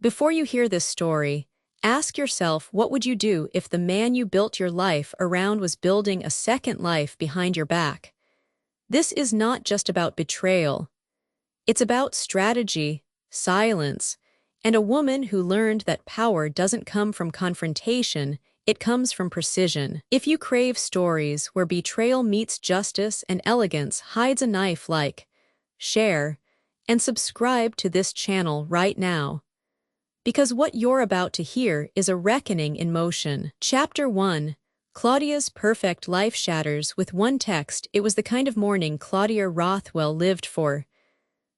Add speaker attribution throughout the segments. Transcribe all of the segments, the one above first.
Speaker 1: Before you hear this story, ask yourself, what would you do if the man you built your life around was building a second life behind your back? This is not just about betrayal. It's about strategy, silence, and a woman who learned that power doesn't come from confrontation, it comes from precision. If you crave stories where betrayal meets justice and elegance hides a knife, share, and subscribe to this channel right now. Because what you're about to hear is a reckoning in motion. Chapter 1. Claudia's perfect life shatters with one text. It was the kind of morning Claudia Rothwell lived for.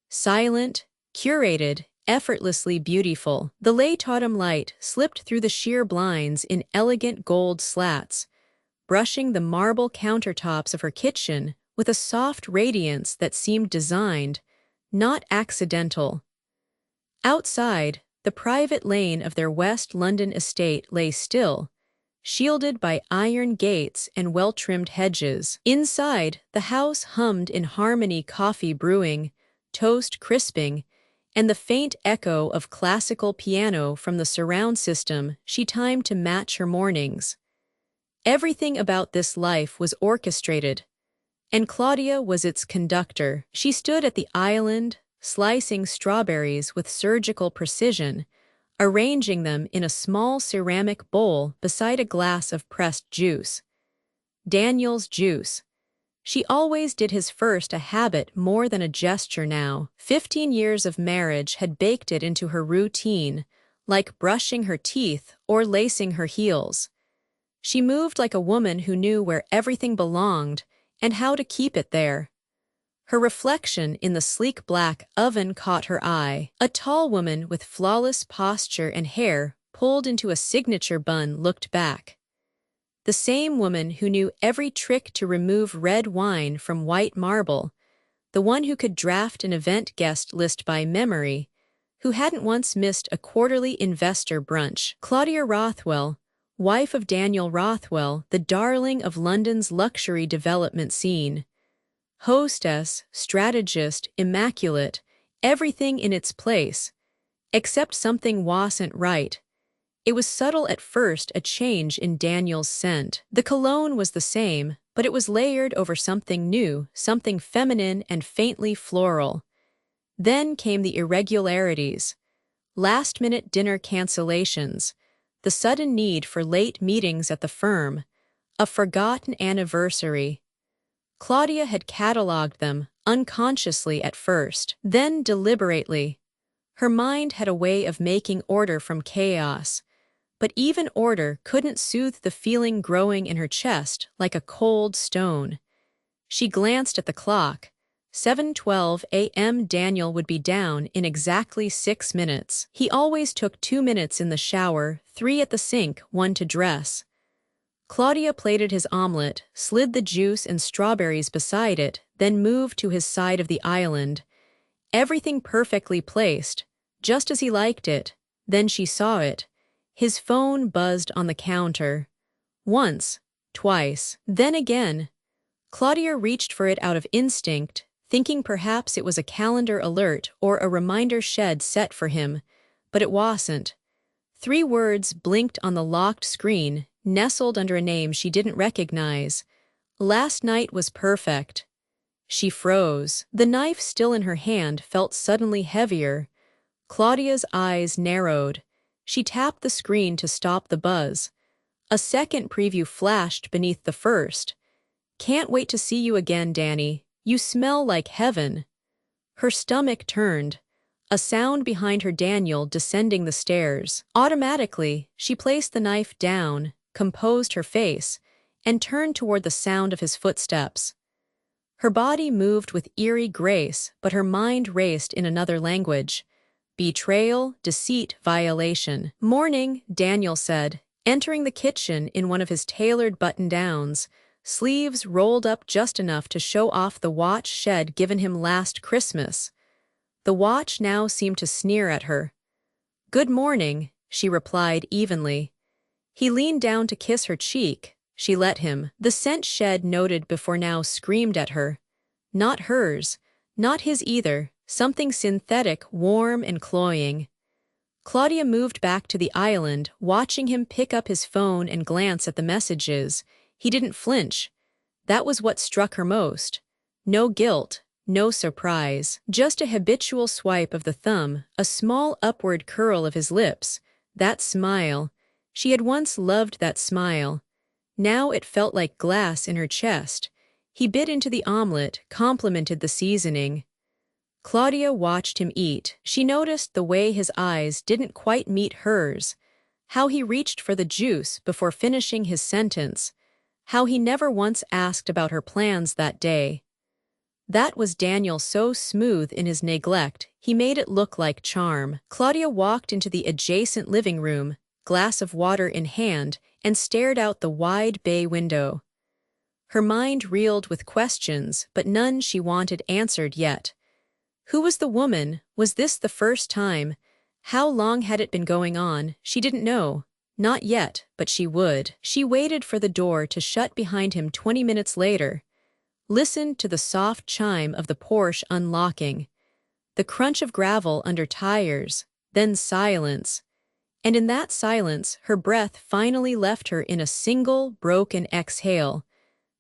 Speaker 1: Silent, curated, effortlessly beautiful. The late autumn light slipped through the sheer blinds in elegant gold slats, brushing the marble countertops of her kitchen with a soft radiance that seemed designed, not accidental. Outside, the private lane of their West London estate lay still, shielded by iron gates and well-trimmed hedges. Inside, the house hummed in harmony, coffee brewing, toast crisping, and the faint echo of classical piano from the surround system she timed to match her mornings. Everything about this life was orchestrated, and Claudia was its conductor. She stood at the island, slicing strawberries with surgical precision, arranging them in a small ceramic bowl beside a glass of pressed juice. Daniel's juice. She always did his first a habit more than a gesture now. 15 years of marriage had baked it into her routine, like brushing her teeth or lacing her heels. She moved like a woman who knew where everything belonged and how to keep it there. Her reflection in the sleek black oven caught her eye. A tall woman with flawless posture and hair pulled into a signature bun looked back. The same woman who knew every trick to remove red wine from white marble, the one who could draft an event guest list by memory, who hadn't once missed a quarterly investor brunch. Claudia Rothwell, wife of Daniel Rothwell, the darling of London's luxury development scene. Hostess, strategist, immaculate, everything in its place, except something wasn't right. It was subtle at first, a change in Daniel's scent. The cologne was the same, but it was layered over something new, something feminine and faintly floral. Then came the irregularities. Last-minute dinner cancellations, the sudden need for late meetings at the firm, a forgotten anniversary. Claudia had catalogued them, unconsciously at first, then deliberately. Her mind had a way of making order from chaos, but even order couldn't soothe the feeling growing in her chest like a cold stone. She glanced at the clock. 7:12 a.m. Daniel would be down in exactly 6 minutes. He always took 2 minutes in the shower, 3 at the sink, 1 to dress. Claudia plated his omelet, slid the juice and strawberries beside it, then moved to his side of the island. Everything perfectly placed, just as he liked it. Then she saw it. His phone buzzed on the counter. Once, twice, then again. Claudia reached for it out of instinct, thinking perhaps it was a calendar alert or a reminder she'd set for him, but it wasn't. 3 words blinked on the locked screen, nestled under a name she didn't recognize. Last night was perfect. She froze. The knife still in her hand felt suddenly heavier. Claudia's eyes narrowed. She tapped the screen to stop the buzz. A second preview flashed beneath the first. "Can't wait to see you again, Danny. You smell like heaven." Her stomach turned. A sound behind her, Daniel descending the stairs. Automatically, she placed the knife down, composed her face, and turned toward the sound of his footsteps. Her body moved with eerie grace, but her mind raced in another language. Betrayal, deceit, violation. "Morning," Daniel said, entering the kitchen in one of his tailored button-downs, sleeves rolled up just enough to show off the watch she'd given him last Christmas. The watch now seemed to sneer at her. "Good morning," she replied evenly. He leaned down to kiss her cheek. She let him. The scent she'd noted before now screamed at her. Not hers, not his either, something synthetic, warm and cloying. Claudia moved back to the island, watching him pick up his phone and glance at the messages. He didn't flinch. That was what struck her most. No guilt, no surprise, just a habitual swipe of the thumb, a small upward curl of his lips. That smile. She had once loved that smile. Now it felt like glass in her chest. He bit into the omelet, complimented the seasoning. Claudia watched him eat. She noticed the way his eyes didn't quite meet hers, how he reached for the juice before finishing his sentence, how he never once asked about her plans that day. That was Daniel, so smooth in his neglect, he made it look like charm. Claudia walked into the adjacent living room, glass of water in hand, and stared out the wide bay window. Her mind reeled with questions, but none she wanted answered yet. Who was the woman? Was this the first time? How long had it been going on? She didn't know. Not yet, but she would. She waited for the door to shut behind him 20 minutes later. Listened to the soft chime of the Porsche unlocking, the crunch of gravel under tires, then silence. And in that silence, her breath finally left her in a single, broken exhale.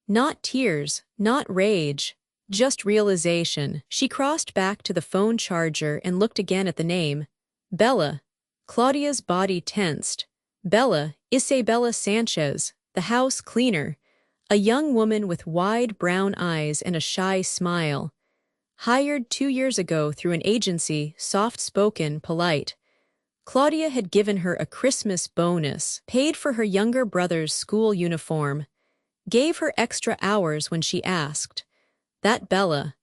Speaker 1: Not tears, not rage, just realization. She crossed back to the phone charger and looked again at the name. Bella. Claudia's body tensed. Bella, Isabella Sanchez, the house cleaner. A young woman with wide brown eyes and a shy smile. Hired 2 years ago through an agency, soft-spoken, polite. Claudia had given her a Christmas bonus, paid for her younger brother's school uniform, gave her extra hours when she asked. That Bella.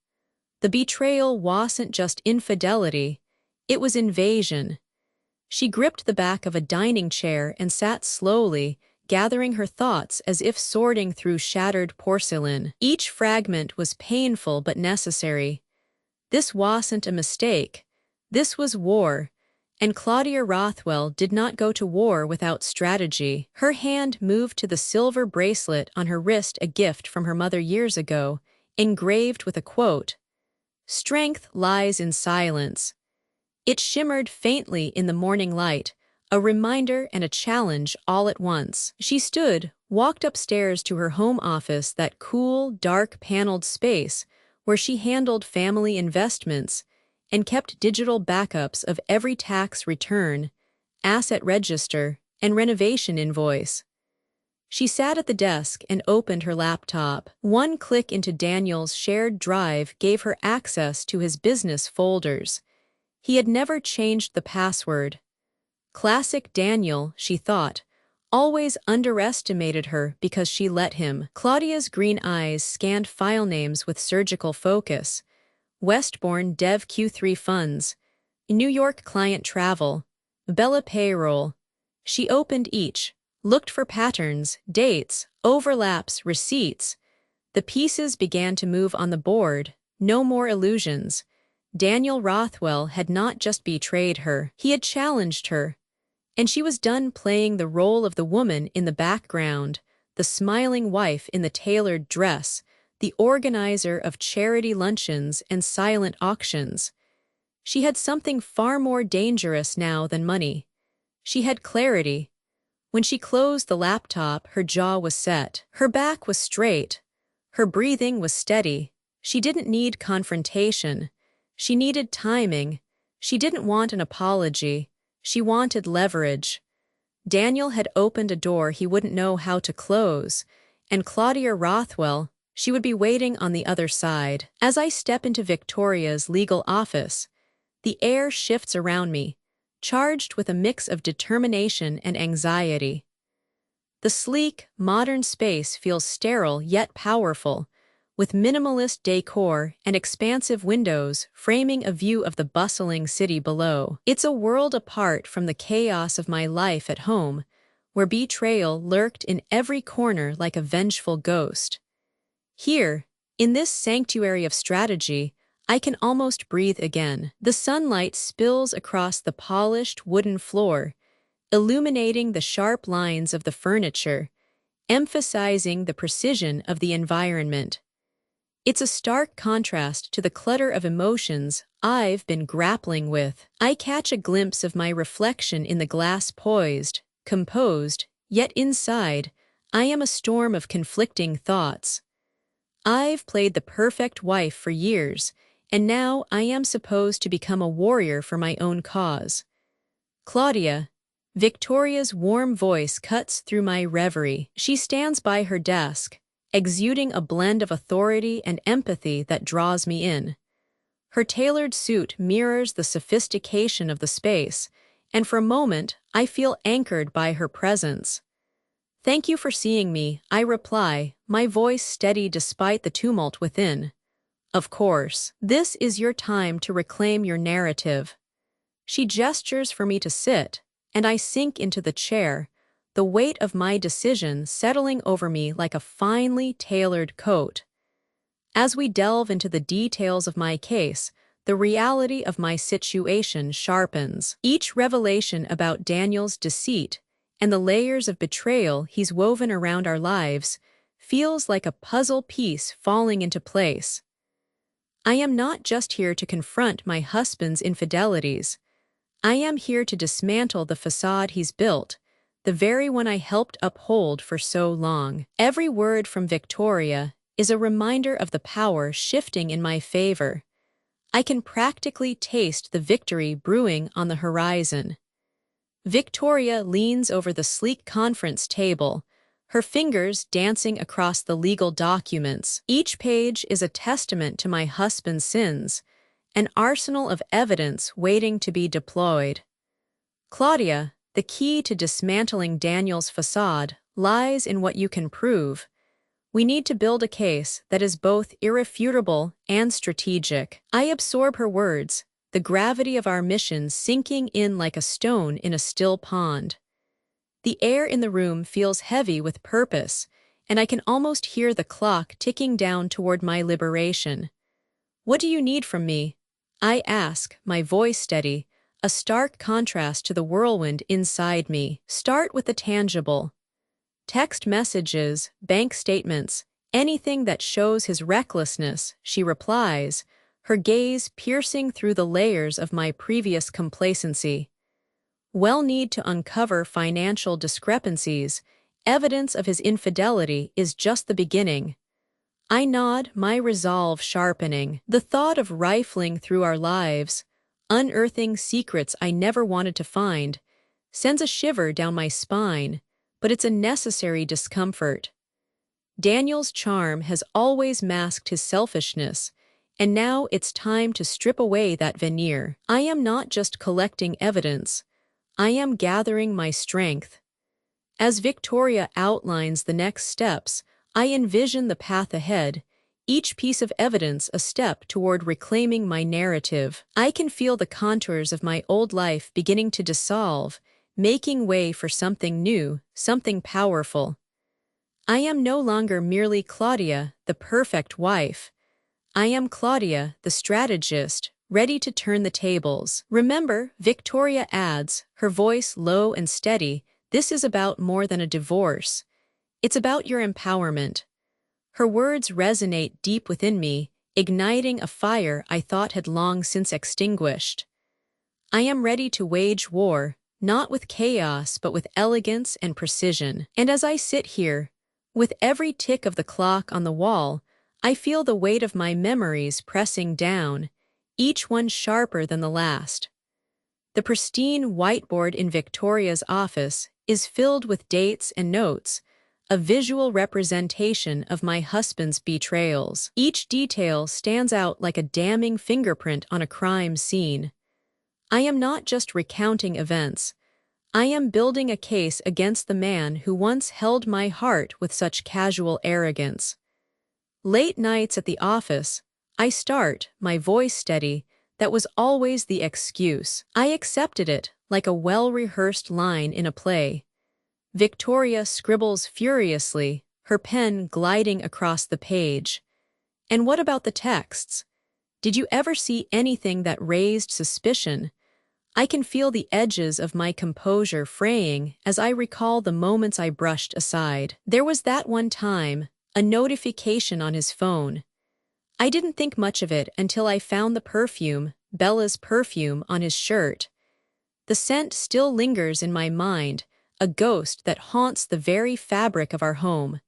Speaker 1: The betrayal wasn't just infidelity, it was invasion. She gripped the back of a dining chair and sat slowly, gathering her thoughts as if sorting through shattered porcelain. Each fragment was painful but necessary. This wasn't a mistake. This was war. And Claudia Rothwell did not go to war without strategy. Her hand moved to the silver bracelet on her wrist, a gift from her mother years ago, engraved with a quote. "Strength lies in silence." It shimmered faintly in the morning light, a reminder and a challenge all at once. She stood, walked upstairs to her home office, that cool, dark-paneled space where she handled family investments and kept digital backups of every tax return, asset register, and renovation invoice. She sat at the desk and opened her laptop. One click into Daniel's shared drive gave her access to his business folders. He had never changed the password. Classic Daniel, she thought, always underestimated her because she let him. Claudia's green eyes scanned file names with surgical focus. Westbourne Dev Q3 Funds, New York Client Travel, Bella Payroll. She opened each, looked for patterns, dates, overlaps, receipts. The pieces began to move on the board. No more illusions. Daniel Rothwell had not just betrayed her, he had challenged her. And she was done playing the role of the woman in the background, the smiling wife in the tailored dress, the organizer of charity luncheons and silent auctions. She had something far more dangerous now than money. She had clarity. When she closed the laptop, her jaw was set. Her back was straight. Her breathing was steady. She didn't need confrontation. She needed timing. She didn't want an apology. She wanted leverage. Daniel had opened a door he wouldn't know how to close, and Claudia Rothwell, she would be waiting on the other side. As I step into Victoria's legal office, the air shifts around me, charged with a mix of determination and anxiety. The sleek, modern space feels sterile yet powerful, with minimalist decor and expansive windows framing a view of the bustling city below. It's a world apart from the chaos of my life at home, where betrayal lurked in every corner like a vengeful ghost. Here, in this sanctuary of strategy, I can almost breathe again. The sunlight spills across the polished wooden floor, illuminating the sharp lines of the furniture, emphasizing the precision of the environment. It's a stark contrast to the clutter of emotions I've been grappling with. I catch a glimpse of my reflection in the glass poised, composed, yet inside, I am a storm of conflicting thoughts. I've played the perfect wife for years, and now I am supposed to become a warrior for my own cause. Claudia, Victoria's warm voice cuts through my reverie. She stands by her desk, exuding a blend of authority and empathy that draws me in. Her tailored suit mirrors the sophistication of the space, and for a moment I feel anchored by her presence. "Thank you for seeing me," I reply, my voice steady despite the tumult within. "Of course, this is your time to reclaim your narrative." She gestures for me to sit, and I sink into the chair, the weight of my decision settling over me like a finely tailored coat. As we delve into the details of my case, the reality of my situation sharpens. Each revelation about Daniel's deceit and the layers of betrayal he's woven around our lives feels like a puzzle piece falling into place. I am not just here to confront my husband's infidelities. I am here to dismantle the facade he's built, the very one I helped uphold for so long. Every word from Victoria is a reminder of the power shifting in my favor. I can practically taste the victory brewing on the horizon. Victoria leans over the sleek conference table, her fingers dancing across the legal documents. Each page is a testament to my husband's sins, an arsenal of evidence waiting to be deployed. "Claudia, the key to dismantling Daniel's facade lies in what you can prove. We need to build a case that is both irrefutable and strategic." I absorb her words, the gravity of our mission sinking in like a stone in a still pond. The air in the room feels heavy with purpose, and I can almost hear the clock ticking down toward my liberation. "What do you need from me?" I ask, my voice steady, a stark contrast to the whirlwind inside me. "Start with the tangible. Text messages, bank statements, anything that shows his recklessness," she replies, her gaze piercing through the layers of my previous complacency. "We'll need to uncover financial discrepancies. Evidence of his infidelity is just the beginning." I nod, my resolve sharpening. The thought of rifling through our lives, unearthing secrets I never wanted to find, sends a shiver down my spine, but it's a necessary discomfort. Daniel's charm has always masked his selfishness, and now it's time to strip away that veneer. I am not just collecting evidence, I am gathering my strength. As Victoria outlines the next steps, I envision the path ahead, each piece of evidence a step toward reclaiming my narrative. I can feel the contours of my old life beginning to dissolve, making way for something new, something powerful. I am no longer merely Claudia, the perfect wife. I am Claudia, the strategist, ready to turn the tables. "Remember," Victoria adds, her voice low and steady, "this is about more than a divorce. It's about your empowerment." Her words resonate deep within me, igniting a fire I thought had long since extinguished. I am ready to wage war, not with chaos but with elegance and precision. And as I sit here, with every tick of the clock on the wall, I feel the weight of my memories pressing down, each one sharper than the last. The pristine whiteboard in Victoria's office is filled with dates and notes, a visual representation of my husband's betrayals. Each detail stands out like a damning fingerprint on a crime scene. I am not just recounting events. I am building a case against the man who once held my heart with such casual arrogance. Late nights at the office, I start, my voice steady, that was always the excuse. I accepted it, like a well-rehearsed line in a play. Victoria scribbles furiously, her pen gliding across the page. "And what about the texts? Did you ever see anything that raised suspicion?" I can feel the edges of my composure fraying as I recall the moments I brushed aside. There was that one time, a notification on his phone. I didn't think much of it until I found the perfume, Bella's perfume, on his shirt. The scent still lingers in my mind, a ghost that haunts the very fabric of our home.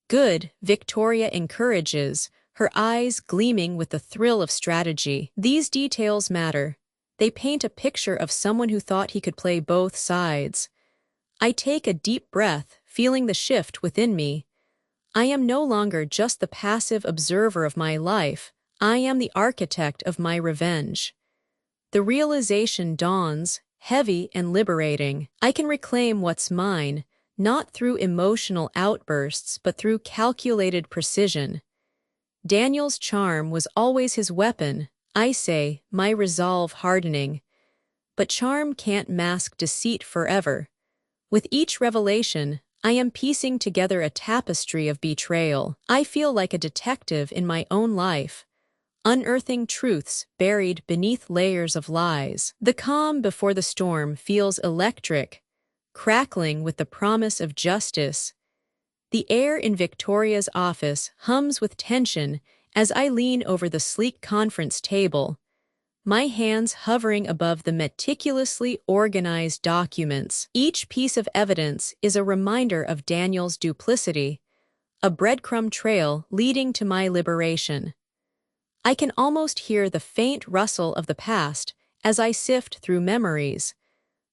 Speaker 1: Good, Victoria encourages, her eyes gleaming with the thrill of strategy. These details matter. They paint a picture of someone who thought he could play both sides. I take a deep breath, feeling the shift within me. I am no longer just the passive observer of my life, I am the architect of my revenge. The realization dawns, heavy and liberating. I can reclaim what's mine, not through emotional outbursts but through calculated precision. Daniel's charm was always his weapon, I say, my resolve hardening. But charm can't mask deceit forever. With each revelation, I am piecing together a tapestry of betrayal. I feel like a detective in my own life, unearthing truths buried beneath layers of lies. The calm before the storm feels electric, crackling with the promise of justice. The air in Victoria's office hums with tension as I lean over the sleek conference table, my hands hovering above the meticulously organized documents. Each piece of evidence is a reminder of Daniel's duplicity, a breadcrumb trail leading to my liberation. I can almost hear the faint rustle of the past as I sift through memories,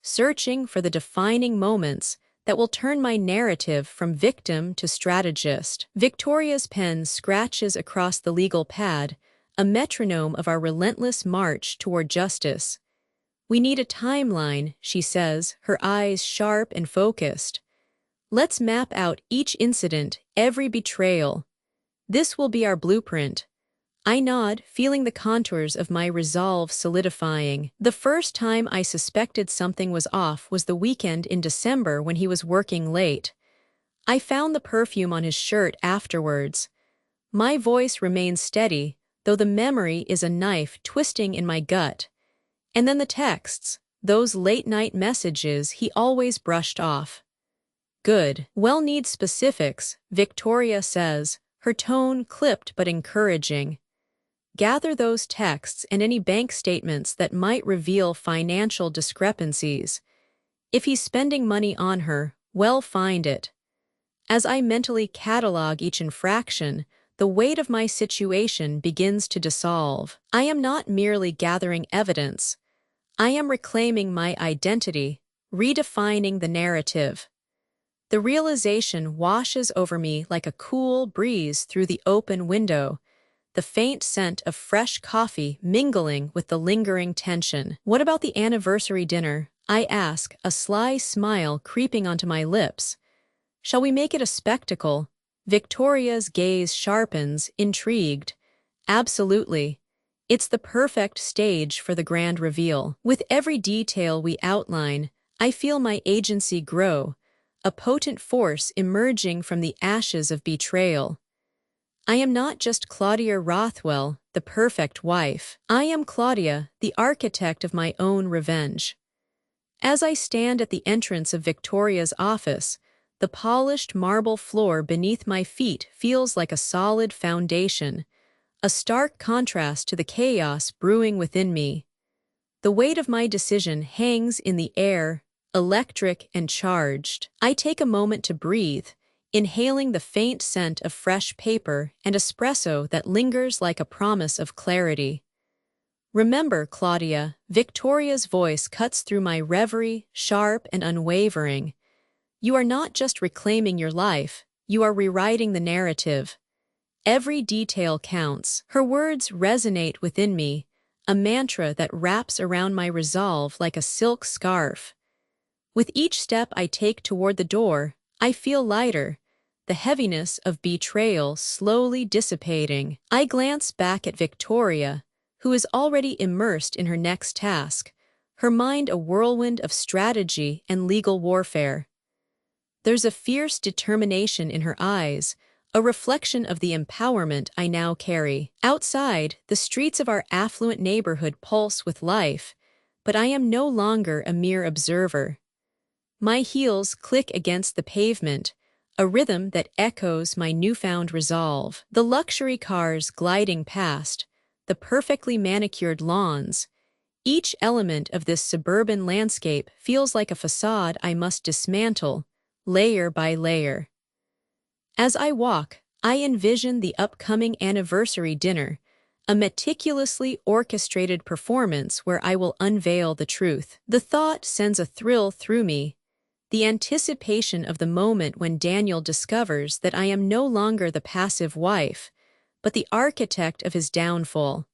Speaker 1: searching for the defining moments that will turn my narrative from victim to strategist. Victoria's pen scratches across the legal pad, a metronome of our relentless march toward justice. We need a timeline, she says, her eyes sharp and focused. Let's map out each incident, every betrayal. This will be our blueprint. I nod, feeling the contours of my resolve solidifying. The first time I suspected something was off was the weekend in December when he was working late. I found the perfume on his shirt afterwards. My voice remains steady, though the memory is a knife twisting in my gut. And then the texts, those late-night messages he always brushed off. Good. Well, need specifics, Victoria says, her tone clipped but encouraging. Gather those texts and any bank statements that might reveal financial discrepancies. If he's spending money on her, well, find it. As I mentally catalog each infraction, the weight of my situation begins to dissolve. I am not merely gathering evidence. I am reclaiming my identity, redefining the narrative. The realization washes over me like a cool breeze through the open window, the faint scent of fresh coffee mingling with the lingering tension. What about the anniversary dinner? I ask, a sly smile creeping onto my lips. Shall we make it a spectacle? Victoria's gaze sharpens, intrigued. Absolutely. It's the perfect stage for the grand reveal. With every detail we outline, I feel my agency grow, a potent force emerging from the ashes of betrayal. I am not just Claudia Rothwell, the perfect wife. I am Claudia, the architect of my own revenge. As I stand at the entrance of Victoria's office, the polished marble floor beneath my feet feels like a solid foundation, a stark contrast to the chaos brewing within me. The weight of my decision hangs in the air, electric and charged. I take a moment to breathe, inhaling the faint scent of fresh paper and espresso that lingers like a promise of clarity. Remember, Claudia, Victoria's voice cuts through my reverie, sharp and unwavering. You are not just reclaiming your life, you are rewriting the narrative. Every detail counts. Her words resonate within me, a mantra that wraps around my resolve like a silk scarf. With each step I take toward the door, I feel lighter, the heaviness of betrayal slowly dissipating. I glance back at Victoria, who is already immersed in her next task, her mind a whirlwind of strategy and legal warfare. There's a fierce determination in her eyes, a reflection of the empowerment I now carry. Outside, the streets of our affluent neighborhood pulse with life, but I am no longer a mere observer. My heels click against the pavement, a rhythm that echoes my newfound resolve. The luxury cars gliding past, the perfectly manicured lawns, each element of this suburban landscape feels like a facade I must dismantle, layer by layer. As I walk, I envision the upcoming anniversary dinner, a meticulously orchestrated performance where I will unveil the truth. The thought sends a thrill through me, the anticipation of the moment when Daniel discovers that I am no longer the passive wife, but the architect of his downfall.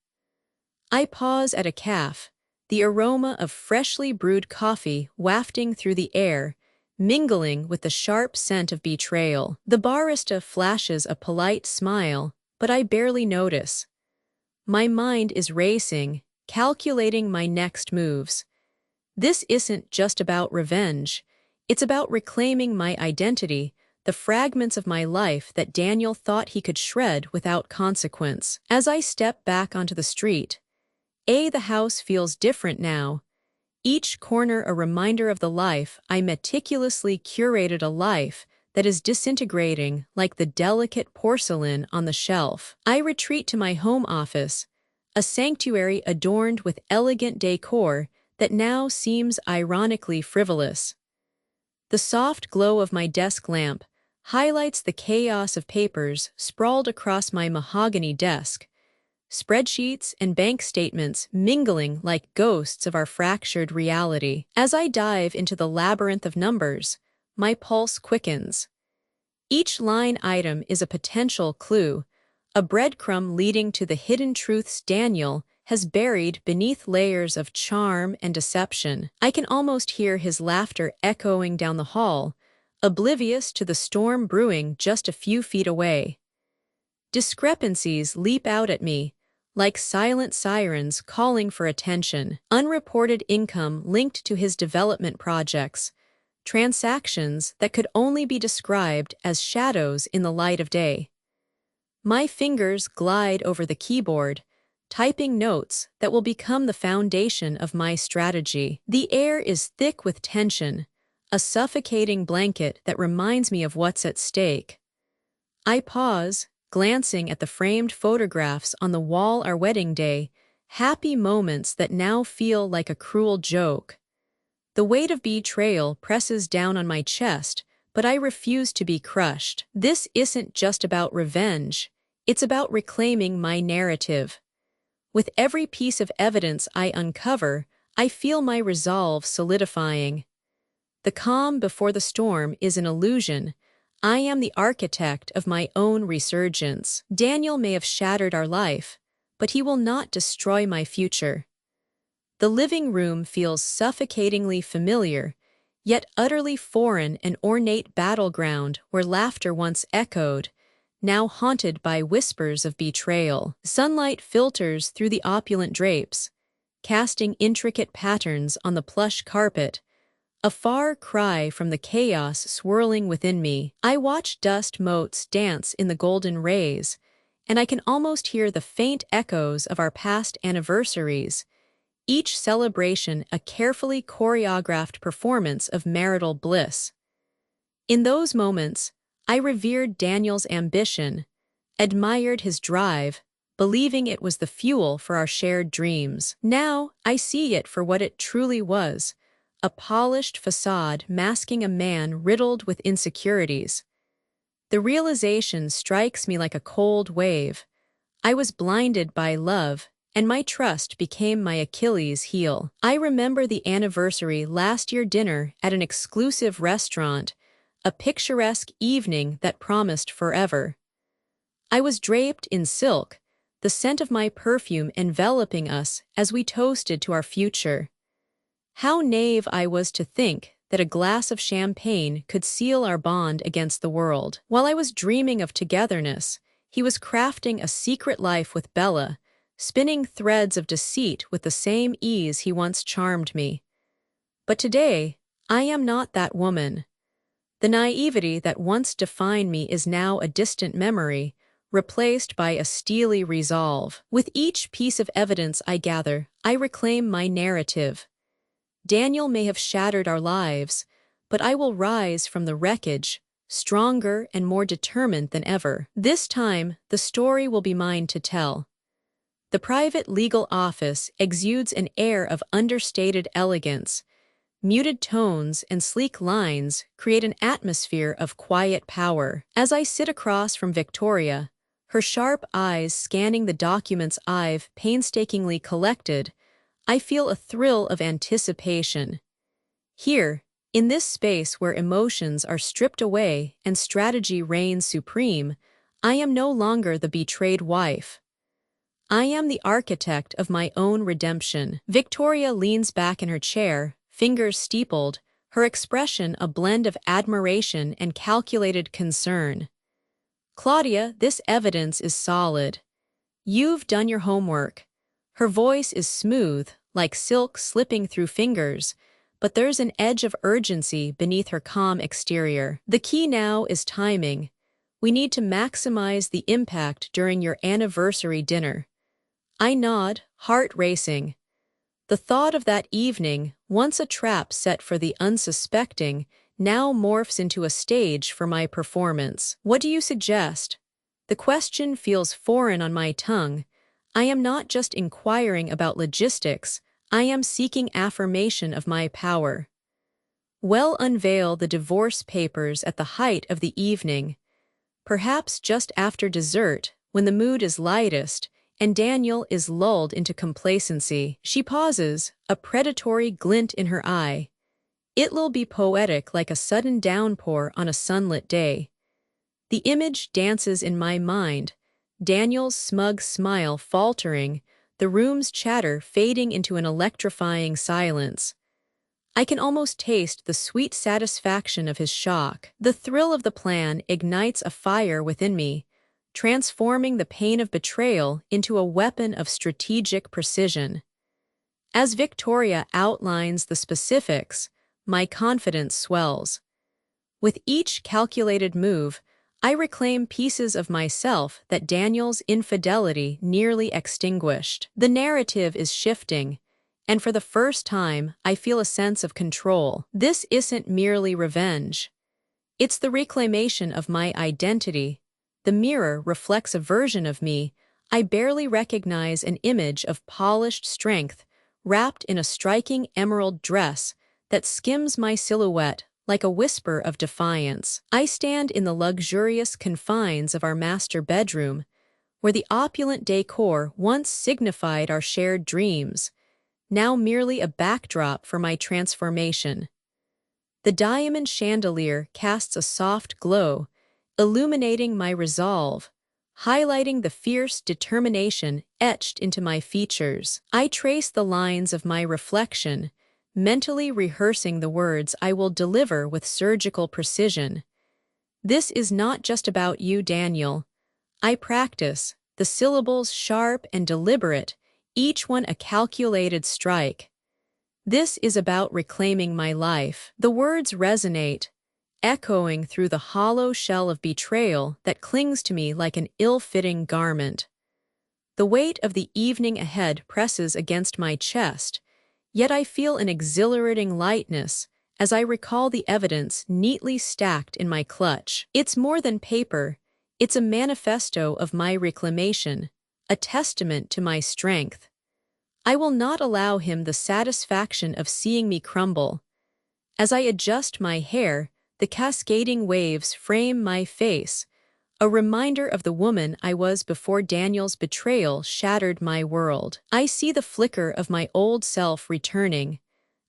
Speaker 1: I pause at a cafe, the aroma of freshly brewed coffee wafting through the air, mingling with the sharp scent of betrayal. The barista flashes a polite smile, but I barely notice. My mind is racing, calculating my next moves. This isn't just about revenge. It's about reclaiming my identity, the fragments of my life that Daniel thought he could shred without consequence. As I step back onto the street, the house feels different now. Each corner a reminder of the life I meticulously curated, a life that is disintegrating like the delicate porcelain on the shelf. I retreat to my home office, a sanctuary adorned with elegant decor that now seems ironically frivolous. The soft glow of my desk lamp highlights the chaos of papers sprawled across my mahogany desk, spreadsheets and bank statements mingling like ghosts of our fractured reality. As I dive into the labyrinth of numbers, my pulse quickens. Each line item is a potential clue, a breadcrumb leading to the hidden truths Daniel has buried beneath layers of charm and deception. I can almost hear his laughter echoing down the hall, oblivious to the storm brewing just a few feet away. Discrepancies leap out at me, like silent sirens calling for attention. Unreported income linked to his development projects, transactions that could only be described as shadows in the light of day. My fingers glide over the keyboard, typing notes that will become the foundation of my strategy. The air is thick with tension, a suffocating blanket that reminds me of what's at stake. I pause, glancing at the framed photographs on the wall our wedding day, happy moments that now feel like a cruel joke. The weight of betrayal presses down on my chest, but I refuse to be crushed. This isn't just about revenge, it's about reclaiming my narrative. With every piece of evidence I uncover, I feel my resolve solidifying. The calm before the storm is an illusion. I am the architect of my own resurgence. Daniel may have shattered our life, but he will not destroy my future. The living room feels suffocatingly familiar, yet utterly foreign, an ornate battleground where laughter once echoed, now haunted by whispers of betrayal. Sunlight filters through the opulent drapes, casting intricate patterns on the plush carpet, a far cry from the chaos swirling within me. I watch dust motes dance in the golden rays, and I can almost hear the faint echoes of our past anniversaries, each celebration a carefully choreographed performance of marital bliss. In those moments, I revered Daniel's ambition, admired his drive, believing it was the fuel for our shared dreams. Now, I see it for what it truly was, a polished facade masking a man riddled with insecurities. The realization strikes me like a cold wave. I was blinded by love, and my trust became my Achilles heel. I remember the anniversary last year dinner at an exclusive restaurant, a picturesque evening that promised forever. I was draped in silk, the scent of my perfume enveloping us as we toasted to our future. How naive I was to think that a glass of champagne could seal our bond against the world. While I was dreaming of togetherness, he was crafting a secret life with Bella, spinning threads of deceit with the same ease he once charmed me. But today, I am not that woman. The naivety that once defined me is now a distant memory, replaced by a steely resolve. With each piece of evidence I gather, I reclaim my narrative. Daniel may have shattered our lives, but I will rise from the wreckage, stronger and more determined than ever. This time, the story will be mine to tell. The private legal office exudes an air of understated elegance. Muted tones and sleek lines create an atmosphere of quiet power. As I sit across from Victoria, her sharp eyes scanning the documents I've painstakingly collected, I feel a thrill of anticipation. Here, in this space where emotions are stripped away and strategy reigns supreme, I am no longer the betrayed wife. I am the architect of my own redemption. Victoria leans back in her chair, fingers steepled, her expression a blend of admiration and calculated concern. Claudia, this evidence is solid. You've done your homework. Her voice is smooth, like silk slipping through fingers, but there's an edge of urgency beneath her calm exterior. The key now is timing. We need to maximize the impact during your anniversary dinner. I nod, heart racing. The thought of that evening, once a trap set for the unsuspecting, now morphs into a stage for my performance. What do you suggest? The question feels foreign on my tongue. I am not just inquiring about logistics, I am seeking affirmation of my power. Well, unveil the divorce papers at the height of the evening. Perhaps just after dessert, when the mood is lightest, and Daniel is lulled into complacency. She pauses, a predatory glint in her eye. It'll be poetic like a sudden downpour on a sunlit day. The image dances in my mind, Daniel's smug smile faltering, the room's chatter fading into an electrifying silence. I can almost taste the sweet satisfaction of his shock. The thrill of the plan ignites a fire within me, transforming the pain of betrayal into a weapon of strategic precision. As Victoria outlines the specifics, my confidence swells. With each calculated move, I reclaim pieces of myself that Daniel's infidelity nearly extinguished. The narrative is shifting, and for the first time, I feel a sense of control. This isn't merely revenge. It's the reclamation of my identity. The mirror reflects a version of me. I barely recognize an image of polished strength wrapped in a striking emerald dress that skims my silhouette like a whisper of defiance. I stand in the luxurious confines of our master bedroom, where the opulent decor once signified our shared dreams, now merely a backdrop for my transformation. The diamond chandelier casts a soft glow, illuminating my resolve, highlighting the fierce determination etched into my features. I trace the lines of my reflection, mentally rehearsing the words I will deliver with surgical precision. This is not just about you, Daniel. I practice, the syllables sharp and deliberate, each one a calculated strike. This is about reclaiming my life. The words resonate, echoing through the hollow shell of betrayal that clings to me like an ill-fitting garment. The weight of the evening ahead presses against my chest, yet I feel an exhilarating lightness as I recall the evidence neatly stacked in my clutch. It's more than paper, it's a manifesto of my reclamation, a testament to my strength. I will not allow him the satisfaction of seeing me crumble. As I adjust my hair, the cascading waves frame my face, a reminder of the woman I was before Daniel's betrayal shattered my world. I see the flicker of my old self returning,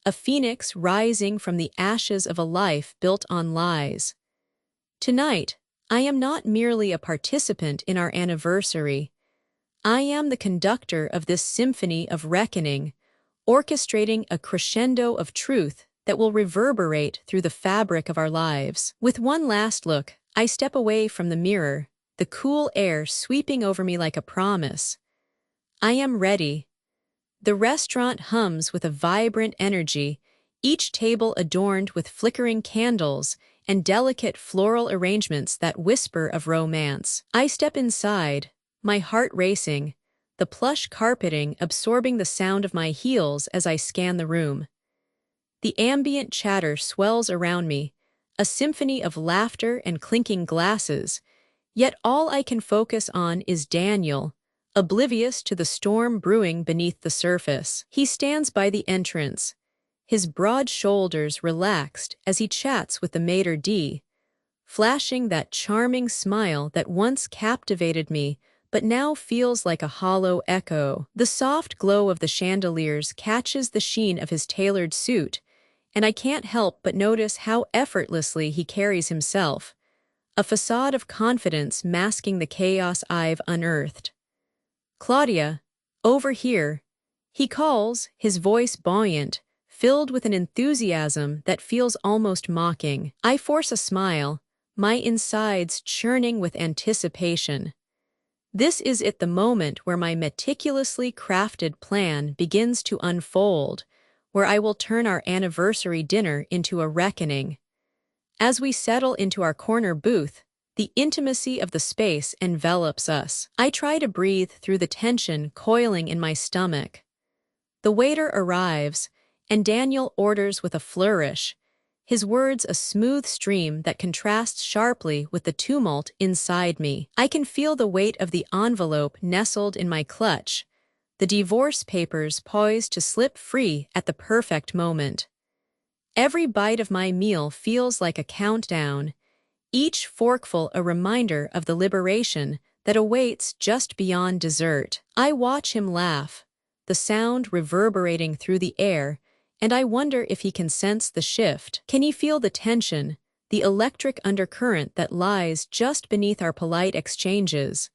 Speaker 1: a phoenix rising from the ashes of a life built on lies. Tonight, I am not merely a participant in our anniversary. I am the conductor of this symphony of reckoning, orchestrating a crescendo of truth that will reverberate through the fabric of our lives. With one last look, I step away from the mirror, the cool air sweeping over me like a promise. I am ready. The restaurant hums with a vibrant energy, each table adorned with flickering candles and delicate floral arrangements that whisper of romance. I step inside, my heart racing, the plush carpeting absorbing the sound of my heels as I scan the room. The ambient chatter swells around me, a symphony of laughter and clinking glasses, yet all I can focus on is Daniel, oblivious to the storm brewing beneath the surface. He stands by the entrance, his broad shoulders relaxed as he chats with the maitre d', flashing that charming smile that once captivated me but now feels like a hollow echo. The soft glow of the chandeliers catches the sheen of his tailored suit, and I can't help but notice how effortlessly he carries himself, a facade of confidence masking the chaos I've unearthed. "Claudia, over here," he calls, his voice buoyant, filled with an enthusiasm that feels almost mocking. I force a smile, my insides churning with anticipation. This is the moment where my meticulously crafted plan begins to unfold, where I will turn our anniversary dinner into a reckoning. As we settle into our corner booth, the intimacy of the space envelops us. I try to breathe through the tension coiling in my stomach. The waiter arrives, and Daniel orders with a flourish, his words a smooth stream that contrasts sharply with the tumult inside me. I can feel the weight of the envelope nestled in my clutch, the divorce papers poised to slip free at the perfect moment. Every bite of my meal feels like a countdown, each forkful a reminder of the liberation that awaits just beyond dessert. I watch him laugh, the sound reverberating through the air, and I wonder if he can sense the shift. Can he feel the tension, the electric undercurrent that lies just beneath our polite exchanges?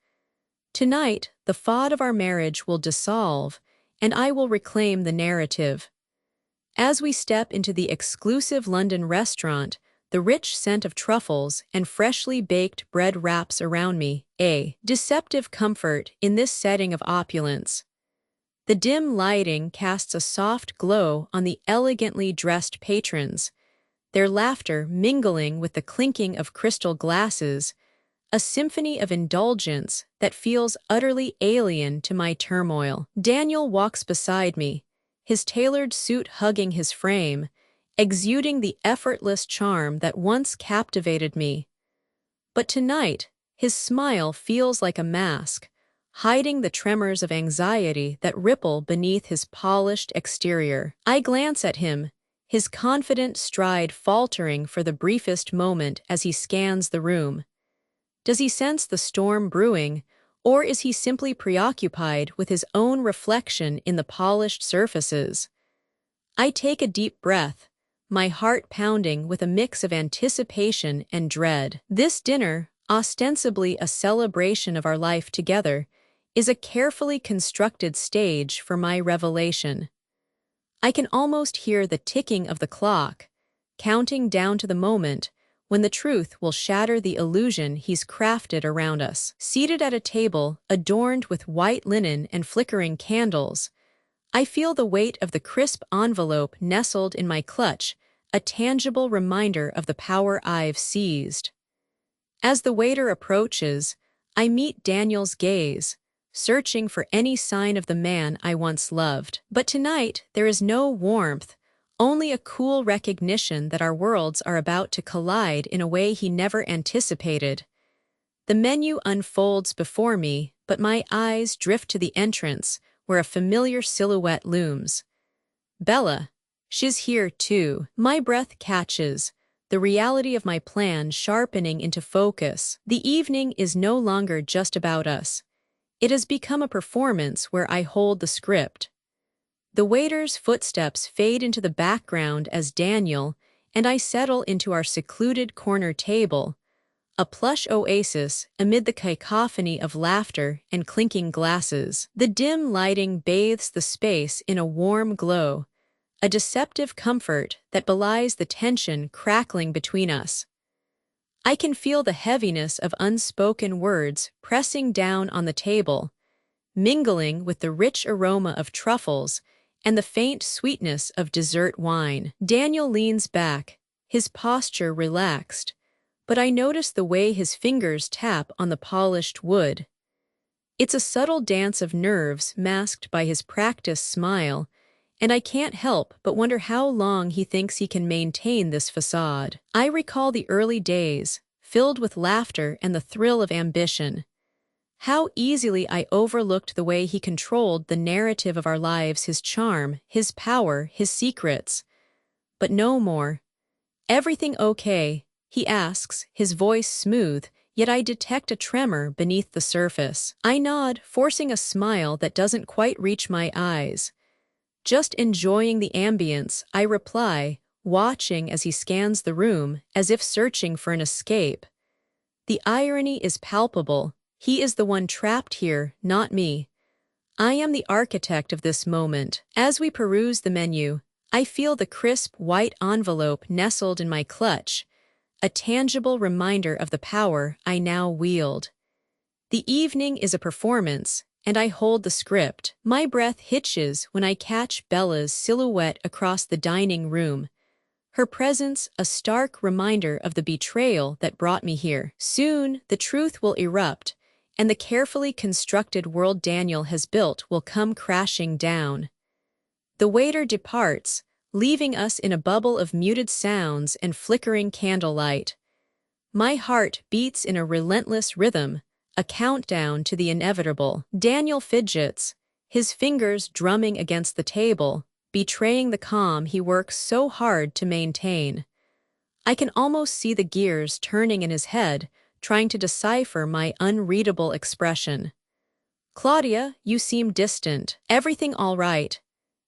Speaker 1: Tonight, the facade of our marriage will dissolve, and I will reclaim the narrative. As we step into the exclusive London restaurant, the rich scent of truffles and freshly baked bread wraps around me, a deceptive comfort in this setting of opulence. The dim lighting casts a soft glow on the elegantly dressed patrons, their laughter mingling with the clinking of crystal glasses, a symphony of indulgence that feels utterly alien to my turmoil. Daniel walks beside me, his tailored suit hugging his frame, exuding the effortless charm that once captivated me. But tonight, his smile feels like a mask, hiding the tremors of anxiety that ripple beneath his polished exterior. I glance at him, his confident stride faltering for the briefest moment as he scans the room. Does he sense the storm brewing, or is he simply preoccupied with his own reflection in the polished surfaces? I take a deep breath, my heart pounding with a mix of anticipation and dread. This dinner, ostensibly a celebration of our life together, is a carefully constructed stage for my revelation. I can almost hear the ticking of the clock, counting down to the moment when the truth will shatter the illusion he's crafted around us. Seated at a table adorned with white linen and flickering candles, I feel the weight of the crisp envelope nestled in my clutch, a tangible reminder of the power I've seized. As the waiter approaches, I meet Daniel's gaze, searching for any sign of the man I once loved. But tonight, there is no warmth, only a cool recognition that our worlds are about to collide in a way he never anticipated. The menu unfolds before me, but my eyes drift to the entrance, where a familiar silhouette looms. Bella, she's here too. My breath catches, the reality of my plan sharpening into focus. The evening is no longer just about us. It has become a performance where I hold the script. The waiter's footsteps fade into the background as Daniel and I settle into our secluded corner table, a plush oasis amid the cacophony of laughter and clinking glasses. The dim lighting bathes the space in a warm glow, a deceptive comfort that belies the tension crackling between us. I can feel the heaviness of unspoken words pressing down on the table, mingling with the rich aroma of truffles and the faint sweetness of dessert wine. Daniel leans back, his posture relaxed, but I notice the way his fingers tap on the polished wood. It's a subtle dance of nerves masked by his practiced smile, and I can't help but wonder how long he thinks he can maintain this facade. I recall the early days, filled with laughter and the thrill of ambition. How easily I overlooked the way he controlled the narrative of our lives, his charm, his power, his secrets. But no more. "Everything okay?" he asks, his voice smooth, yet I detect a tremor beneath the surface. I nod, forcing a smile that doesn't quite reach my eyes. "Just enjoying the ambience," I reply, watching as he scans the room, as if searching for an escape. The irony is palpable. He is the one trapped here, not me. I am the architect of this moment. As we peruse the menu, I feel the crisp white envelope nestled in my clutch, a tangible reminder of the power I now wield. The evening is a performance, and I hold the script. My breath hitches when I catch Bella's silhouette across the dining room, her presence a stark reminder of the betrayal that brought me here. Soon, the truth will erupt, and the carefully constructed world Daniel has built will come crashing down. The waiter departs, leaving us in a bubble of muted sounds and flickering candlelight. My heart beats in a relentless rhythm, a countdown to the inevitable. Daniel fidgets, his fingers drumming against the table, betraying the calm he works so hard to maintain. I can almost see the gears turning in his head, trying to decipher my unreadable expression. "Claudia, you seem distant. Everything all right?"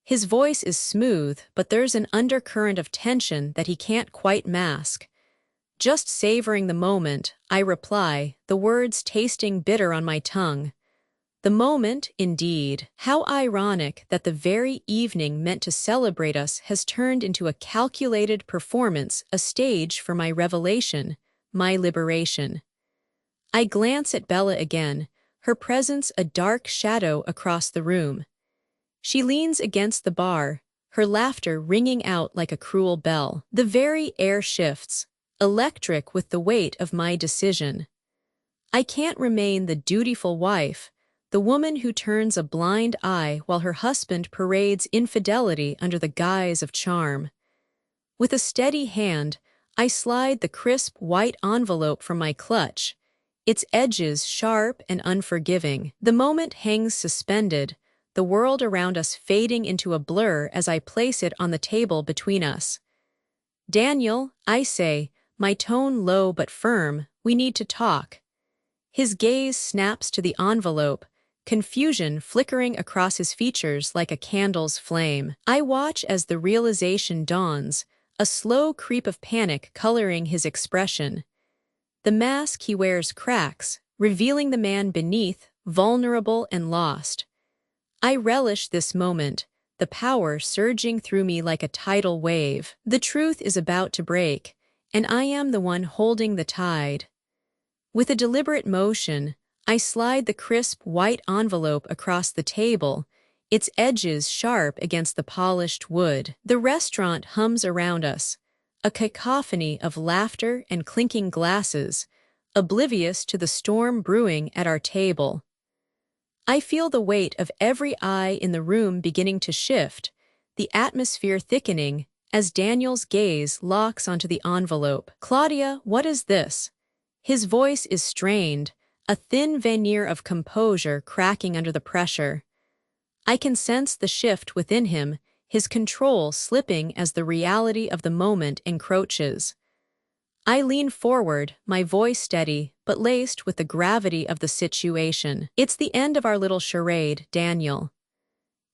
Speaker 1: His voice is smooth, but there's an undercurrent of tension that he can't quite mask. "Just savoring the moment," I reply, the words tasting bitter on my tongue. The moment, indeed. How ironic that the very evening meant to celebrate us has turned into a calculated performance, a stage for my revelation, my liberation. I glance at Bella again, her presence a dark shadow across the room. She leans against the bar, her laughter ringing out like a cruel bell. The very air shifts, electric with the weight of my decision. I can't remain the dutiful wife, the woman who turns a blind eye while her husband parades infidelity under the guise of charm. With a steady hand, I slide the crisp white envelope from my clutch, its edges sharp and unforgiving. The moment hangs suspended, the world around us fading into a blur as I place it on the table between us. "Daniel," I say, my tone low but firm, "we need to talk." His gaze snaps to the envelope, confusion flickering across his features like a candle's flame. I watch as the realization dawns, a slow creep of panic coloring his expression. The mask he wears cracks, revealing the man beneath, vulnerable and lost. I relish this moment, the power surging through me like a tidal wave. The truth is about to break, and I am the one holding the tide. With a deliberate motion, I slide the crisp white envelope across the table, its edges sharp against the polished wood. The restaurant hums around us, a cacophony of laughter and clinking glasses, oblivious to the storm brewing at our table. I feel the weight of every eye in the room beginning to shift, the atmosphere thickening as Daniel's gaze locks onto the envelope. "Claudia, what is this?" His voice is strained, a thin veneer of composure cracking under the pressure. I can sense the shift within him, his control slipping as the reality of the moment encroaches. I lean forward, my voice steady, but laced with the gravity of the situation. "It's the end of our little charade, Daniel."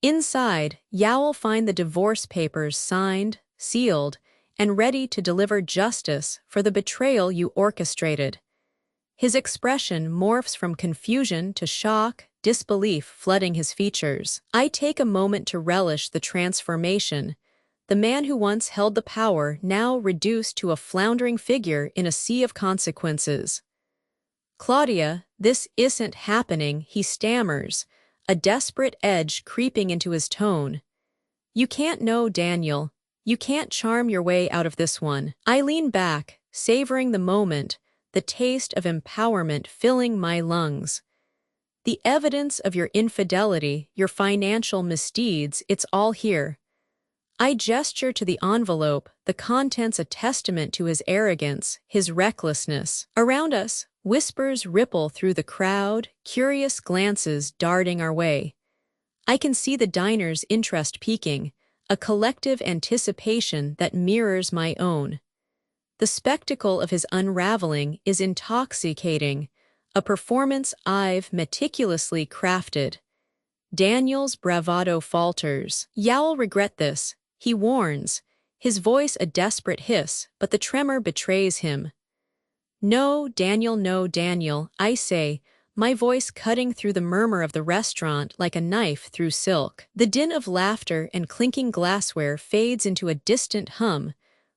Speaker 1: Inside, Yow'll find the divorce papers signed, sealed, and ready to deliver justice for the betrayal you orchestrated. His expression morphs from confusion to shock, disbelief flooding his features. I take a moment to relish the transformation. The man who once held the power now reduced to a floundering figure in a sea of consequences. "Claudia, this isn't happening," he stammers, a desperate edge creeping into his tone. "You can't know, Daniel. You can't charm your way out of this one." I lean back, savoring the moment, the taste of empowerment filling my lungs. "The evidence of your infidelity, your financial misdeeds, it's all here. I gesture to the envelope, the contents a testament to his arrogance, his recklessness. Around us, whispers ripple through the crowd, curious glances darting our way. I can see the diner's interest peaking, a collective anticipation that mirrors my own. The spectacle of his unraveling is intoxicating, a performance I've meticulously crafted. Daniel's bravado falters. You'll regret this, he warns, his voice a desperate hiss, but the tremor betrays him. No, Daniel, I say, my voice cutting through the murmur of the restaurant like a knife through silk. The din of laughter and clinking glassware fades into a distant hum,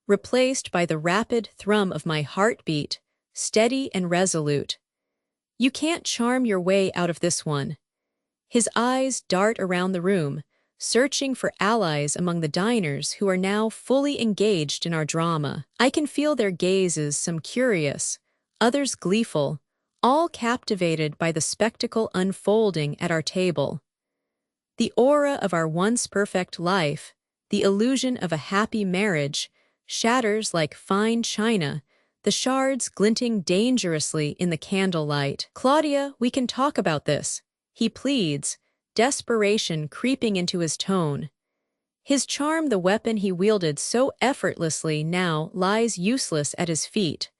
Speaker 1: replaced by the rapid thrum of my heartbeat, steady and resolute. You can't charm your way out of this one. His eyes dart around the room, searching for allies among the diners who are now fully engaged in our drama. I can feel their gazes, some curious, others gleeful, all captivated by the spectacle unfolding at our table. The aura of our once perfect life, the illusion of a happy marriage, shatters like fine china, the shards glinting dangerously in the candlelight. Claudia, we can talk about this, he pleads, desperation creeping into his tone. His charm, the weapon he wielded so effortlessly, now lies useless at his feet.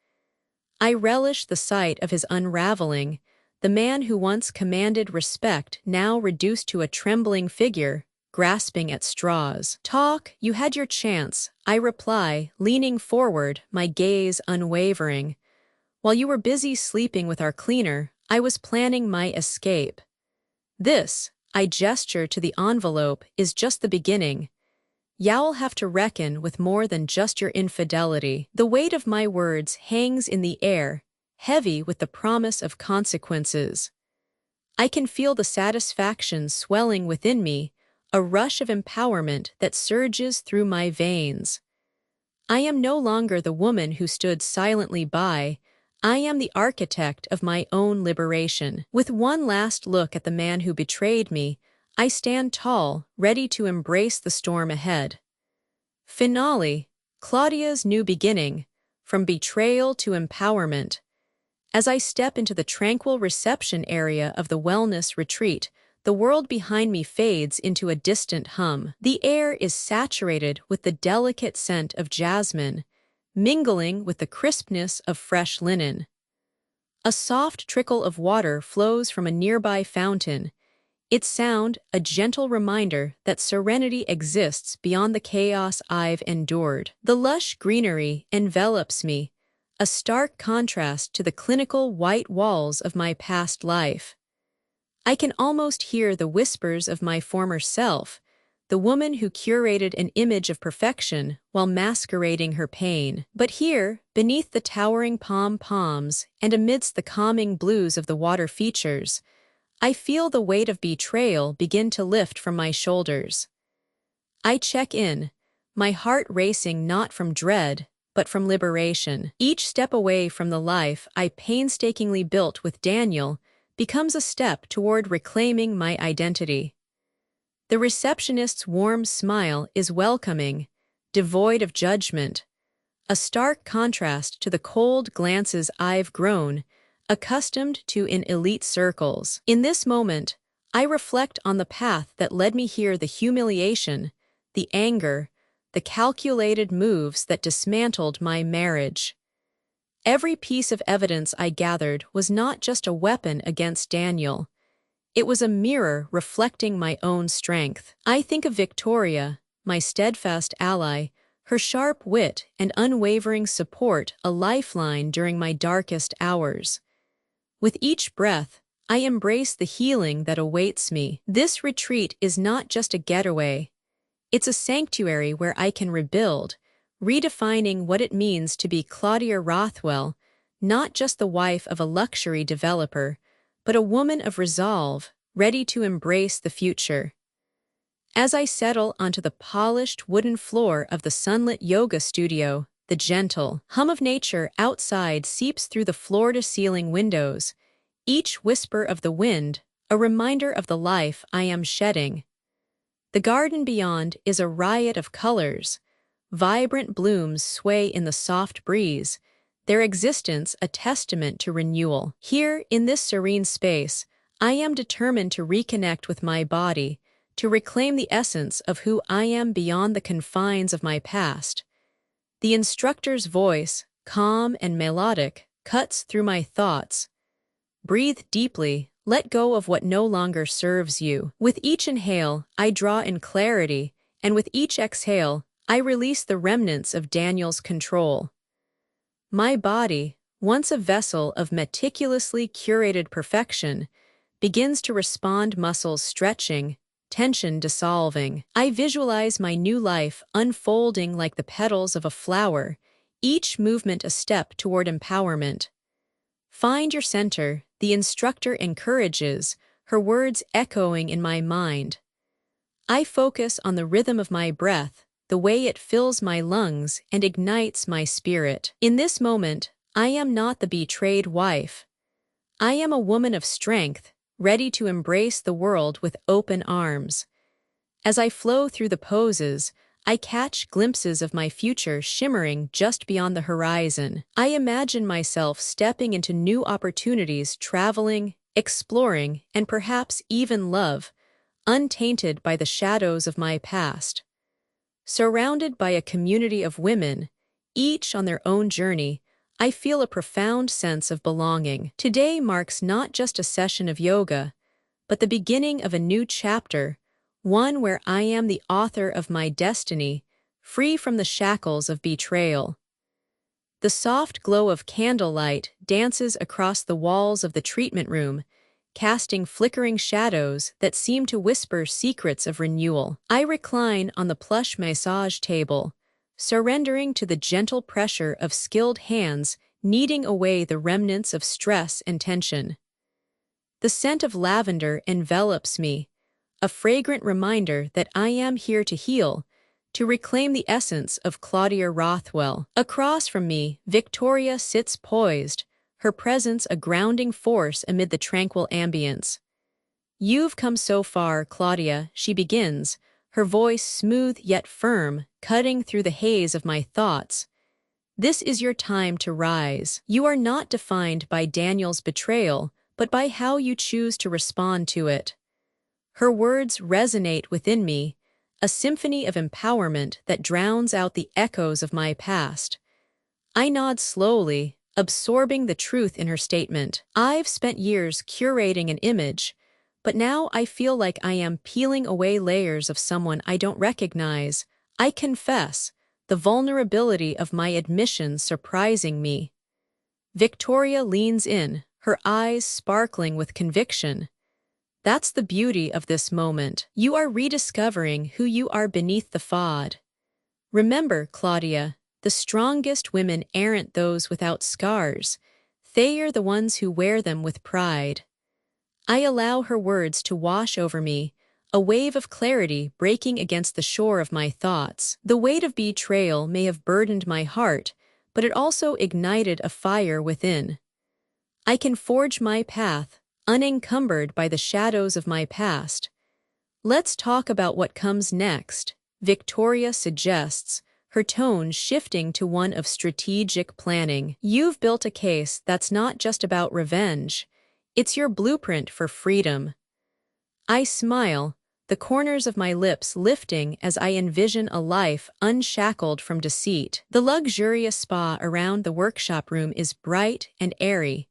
Speaker 1: I relish the sight of his unraveling, the man who once commanded respect now reduced to a trembling figure, grasping at straws. Talk, you had your chance, I reply, leaning forward, my gaze unwavering. While you were busy sleeping with our cleaner, I was planning my escape. This, I gesture to the envelope, is just the beginning. You'll have to reckon with more than just your infidelity. The weight of my words hangs in the air, heavy with the promise of consequences. I can feel the satisfaction swelling within me, a rush of empowerment that surges through my veins. I am no longer the woman who stood silently by. I am the architect of my own liberation. With one last look at the man who betrayed me, I stand tall, ready to embrace the storm ahead. Finale, Claudia's new beginning, from betrayal to empowerment. As I step into the tranquil reception area of the wellness retreat, the world behind me fades into a distant hum. The air is saturated with the delicate scent of jasmine, mingling with the crispness of fresh linen. A soft trickle of water flows from a nearby fountain, its sound a gentle reminder that serenity exists beyond the chaos I've endured. The lush greenery envelops me, a stark contrast to the clinical white walls of my past life. I can almost hear the whispers of my former self, the woman who curated an image of perfection while masquerading her pain. But here, beneath the towering pom-poms and amidst the calming blues of the water features, I feel the weight of betrayal begin to lift from my shoulders. I check in, my heart racing not from dread, but from liberation. Each step away from the life I painstakingly built with Daniel becomes a step toward reclaiming my identity. The receptionist's warm smile is welcoming, devoid of judgment, a stark contrast to the cold glances I've grown accustomed to in elite circles. In this moment, I reflect on the path that led me here, the humiliation, the anger, the calculated moves that dismantled my marriage. Every piece of evidence I gathered was not just a weapon against Daniel. It was a mirror reflecting my own strength. I think of Victoria, my steadfast ally, her sharp wit and unwavering support a lifeline during my darkest hours. With each breath, I embrace the healing that awaits me. This retreat is not just a getaway. It's a sanctuary where I can rebuild, redefining what it means to be Claudia Rothwell, not just the wife of a luxury developer, but a woman of resolve, ready to embrace the future. As I settle onto the polished wooden floor of the sunlit yoga studio, the gentle hum of nature outside seeps through the floor-to-ceiling windows, each whisper of the wind a reminder of the life I am shedding. The garden beyond is a riot of colors. Vibrant blooms sway in the soft breeze, their existence a testament to renewal. Here, in this serene space, I am determined to reconnect with my body, to reclaim the essence of who I am beyond the confines of my past. The instructor's voice, calm and melodic, cuts through my thoughts. Breathe deeply, let go of what no longer serves you. With each inhale, I draw in clarity, and with each exhale, I release the remnants of Daniel's control. My body, once a vessel of meticulously curated perfection, begins to respond, muscles stretching, tension dissolving. I visualize my new life unfolding like the petals of a flower, each movement a step toward empowerment. Find your center, the instructor encourages, her words echoing in my mind. I focus on the rhythm of my breath, the way it fills my lungs and ignites my spirit. In this moment, I am not the betrayed wife. I am a woman of strength, ready to embrace the world with open arms. As I flow through the poses, I catch glimpses of my future shimmering just beyond the horizon. I imagine myself stepping into new opportunities, traveling, exploring, and perhaps even love, untainted by the shadows of my past. Surrounded by a community of women, each on their own journey, I feel a profound sense of belonging. Today marks not just a session of yoga, but the beginning of a new chapter, one where I am the author of my destiny, free from the shackles of betrayal. The soft glow of candlelight dances across the walls of the treatment room, casting flickering shadows that seem to whisper secrets of renewal. I recline on the plush massage table, surrendering to the gentle pressure of skilled hands kneading away the remnants of stress and tension. The scent of lavender envelops me, a fragrant reminder that I am here to heal, to reclaim the essence of Claudia Rothwell. Across from me, Victoria sits poised, her presence a grounding force amid the tranquil ambience. "You've come so far, Claudia," she begins, her voice smooth yet firm, cutting through the haze of my thoughts. "This is your time to rise. You are not defined by Daniel's betrayal, but by how you choose to respond to it." Her words resonate within me, a symphony of empowerment that drowns out the echoes of my past. I nod slowly, absorbing the truth in her statement. I've spent years curating an image, but now I feel like I am peeling away layers of someone I don't recognize. I confess, the vulnerability of my admissions surprising me. Victoria leans in, her eyes sparkling with conviction. That's the beauty of this moment. You are rediscovering who you are beneath the facade. Remember, Claudia, the strongest women aren't those without scars. They are the ones who wear them with pride. I allow her words to wash over me, a wave of clarity breaking against the shore of my thoughts. The weight of betrayal may have burdened my heart, but it also ignited a fire within. I can forge my path, unencumbered by the shadows of my past. "Let's talk about what comes next," Victoria suggests, her tone shifting to one of strategic planning. "You've built a case that's not just about revenge. It's your blueprint for freedom." I smile, the corners of my lips lifting as I envision a life unshackled from deceit. The luxurious spa around the workshop room is bright and airy,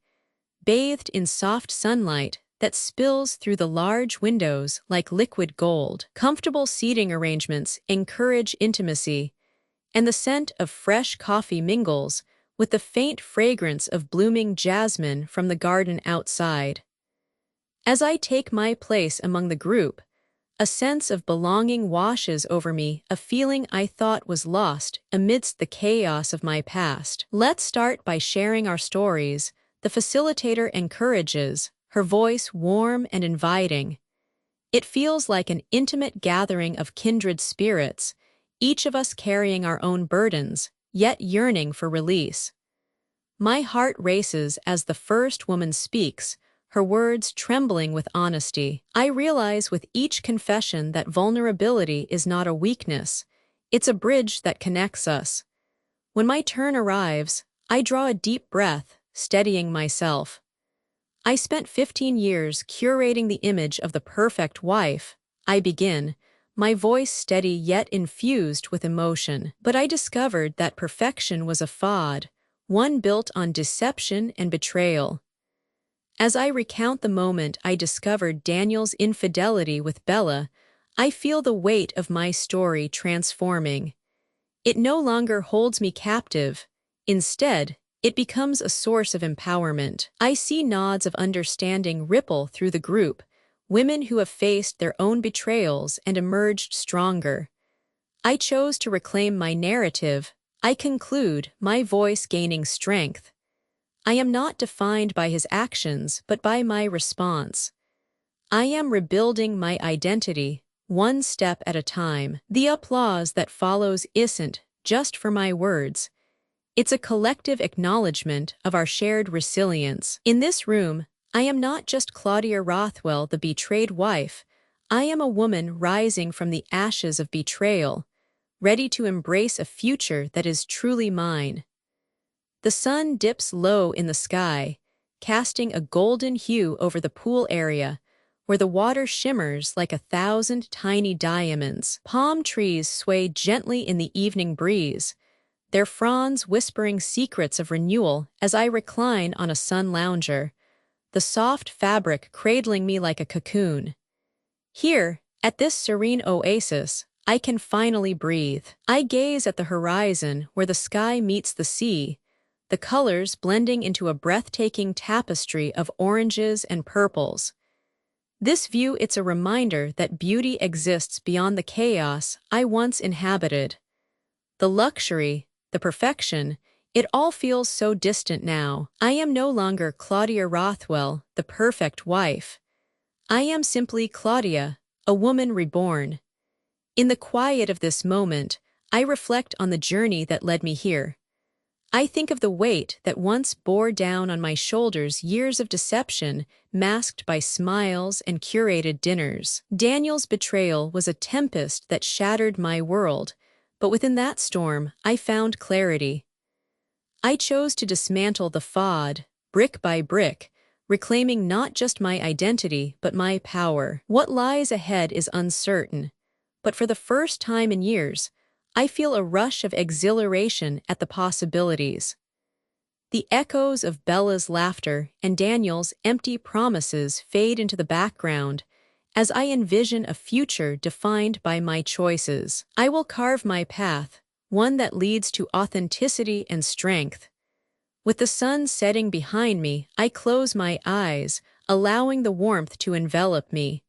Speaker 1: bathed in soft sunlight that spills through the large windows like liquid gold. Comfortable seating arrangements encourage intimacy, and the scent of fresh coffee mingles with the faint fragrance of blooming jasmine from the garden outside. As I take my place among the group, a sense of belonging washes over me, a feeling I thought was lost amidst the chaos of my past. "Let's start by sharing our stories," the facilitator encourages, her voice warm and inviting. It feels like an intimate gathering of kindred spirits, each of us carrying our own burdens, yet yearning for release. My heart races as the first woman speaks, her words trembling with honesty. I realize with each confession that vulnerability is not a weakness. It's a bridge that connects us. When my turn arrives, I draw a deep breath, steadying myself. I spent 15 years curating the image of the perfect wife. I begin, my voice steady yet infused with emotion. But I discovered that perfection was a fad, one built on deception and betrayal. As I recount the moment I discovered Daniel's infidelity with Bella, I feel the weight of my story transforming. It no longer holds me captive. Instead, it becomes a source of empowerment. I see nods of understanding ripple through the group, women who have faced their own betrayals and emerged stronger. I chose to reclaim my narrative. I conclude, my voice gaining strength. I am not defined by his actions, but by my response. I am rebuilding my identity, one step at a time. The applause that follows isn't just for my words. It's a collective acknowledgement of our shared resilience. In this room, I am not just Claudia Rothwell, the betrayed wife. I am a woman rising from the ashes of betrayal, ready to embrace a future that is truly mine. The sun dips low in the sky, casting a golden hue over the pool area, where the water shimmers like 1,000 tiny diamonds. Palm trees sway gently in the evening breeze, their fronds whispering secrets of renewal as I recline on a sun lounger, the soft fabric cradling me like a cocoon. Here, at this serene oasis, I can finally breathe. I gaze at the horizon where the sky meets the sea, the colors blending into a breathtaking tapestry of oranges and purples. This view, it's a reminder that beauty exists beyond the chaos I once inhabited. The luxury, the perfection, it all feels so distant now. I am no longer Claudia Rothwell, the perfect wife. I am simply Claudia, a woman reborn. In the quiet of this moment, I reflect on the journey that led me here. I think of the weight that once bore down on my shoulders, years of deception masked by smiles and curated dinners. Daniel's betrayal was a tempest that shattered my world, but within that storm, I found clarity. I chose to dismantle the facade, brick by brick, reclaiming not just my identity but my power. What lies ahead is uncertain, but for the first time in years, I feel a rush of exhilaration at the possibilities. The echoes of Bella's laughter and Daniel's empty promises fade into the background as I envision a future defined by my choices. I will carve my path, one that leads to authenticity and strength. With the sun setting behind me, I close my eyes, allowing the warmth to envelop me.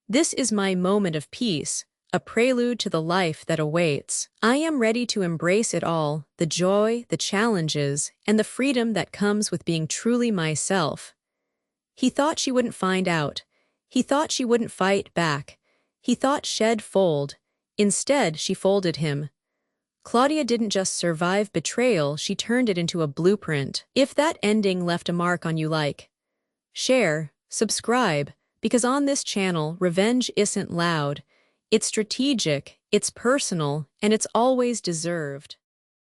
Speaker 1: This is my moment of peace, a prelude to the life that awaits. I am ready to embrace it all, the joy, the challenges, and the freedom that comes with being truly myself. He thought she wouldn't find out. He thought she wouldn't fight back. He thought she'd fold. Instead, she folded him. Claudia didn't just survive betrayal, she turned it into a blueprint. If that ending left a mark on you, like, share, subscribe, because on this channel, revenge isn't loud. It's strategic, it's personal, and it's always deserved.